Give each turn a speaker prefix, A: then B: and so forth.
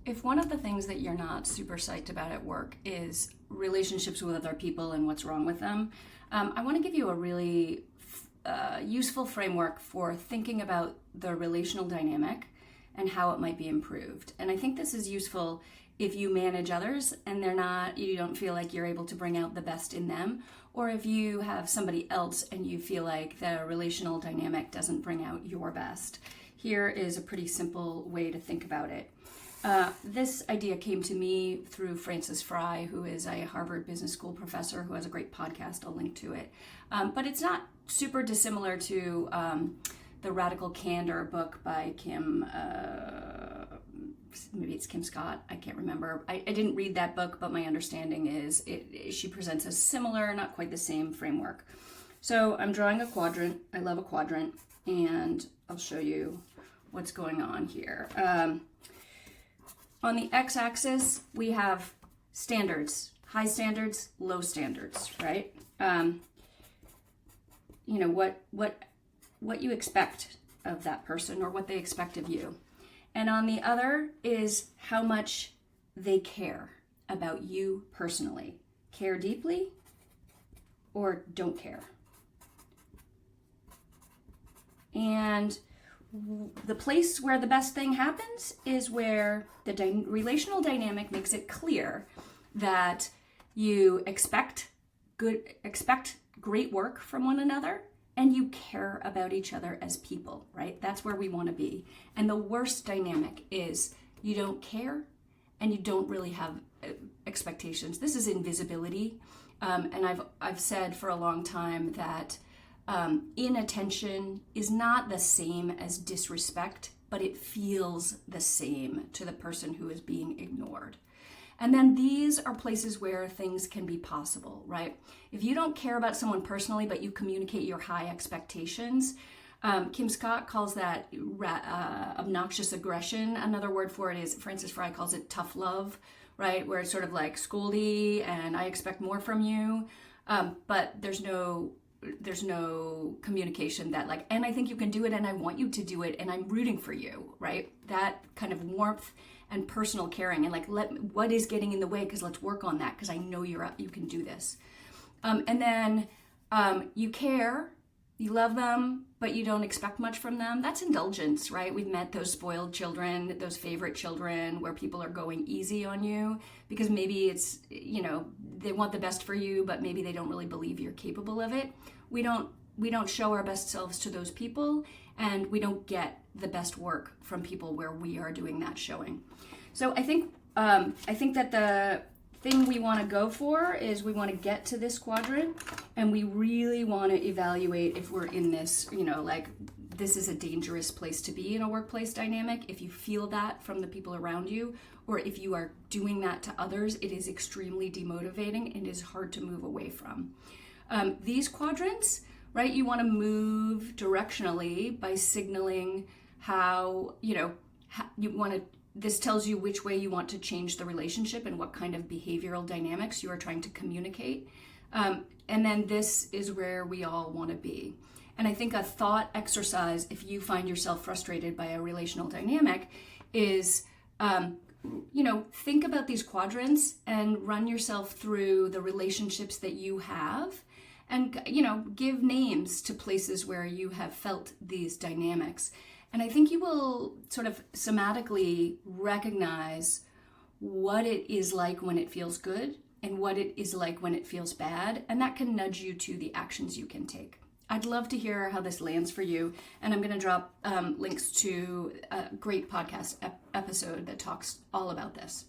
A: If one of the things that you're not super psyched about at work is relationships with other people and what's wrong with them, I want to give you a really useful framework for thinking about the relational dynamic and how it might be improved. And I think this is useful if you manage others and you don't feel like you're able to bring out the best in them, or if you have somebody else and you feel like the relational dynamic doesn't bring out your best. Here is a pretty simple way to think about it. This idea came to me through Frances Frei, who is a Harvard Business School professor who has a great podcast. I'll link to it. But it's not super dissimilar to the Radical Candor book by Kim, maybe it's Kim Scott, I can't remember. I didn't read that book, but my understanding is she presents a similar, not quite the same framework. So I'm drawing a quadrant. I love a quadrant, and I'll show you what's going on here. On the x-axis, we have standards, high standards, low standards, right? What you expect of that person or what they expect of you. And on the other is how much they care about you personally. Care deeply or don't care. And the place where the best thing happens is where the relational dynamic makes it clear that you expect great work from one another and you care about each other as people, right? That's where we want to be. And the worst dynamic is you don't care and you don't really have expectations. This is invisibility. And I've said for a long time that inattention is not the same as disrespect, but it feels the same to the person who is being ignored. And then these are places where things can be possible, right? If you don't care about someone personally, but you communicate your high expectations, Kim Scott calls that obnoxious aggression. Another word for it is, Frances Frei calls it tough love, right? Where it's sort of like scoldy and I expect more from you, but there's no communication that like, and I think you can do it and I want you to do it and I'm rooting for you, right? That kind of warmth and personal caring and like, what is getting in the way? Because let's work on that because I know you can do this. And then you care, you love them, but you don't expect much from them. That's indulgence, right? We've met those spoiled children, those favorite children where people are going easy on you because maybe it's, they want the best for you, but maybe they don't really believe you're capable of it. We don't show our best selves to those people, and we don't get the best work from people where we are doing that showing. So I think that the thing we want to go for is we want to get to this quadrant, and we really want to evaluate if we're in this, this is a dangerous place to be in a workplace dynamic. If you feel that from the people around you, or if you are doing that to others, it is extremely demotivating and is hard to move away from. These quadrants, right, you want to move directionally by signaling how you want to, this tells you which way you want to change the relationship and what kind of behavioral dynamics you are trying to communicate. And then this is where we all want to be. And I think a thought exercise, if you find yourself frustrated by a relational dynamic, is, think about these quadrants and run yourself through the relationships that you have and, give names to places where you have felt these dynamics. And I think you will sort of somatically recognize what it is like when it feels good and what it is like when it feels bad. And that can nudge you to the actions you can take. I'd love to hear how this lands for you. And I'm going to drop links to a great podcast episode that talks all about this.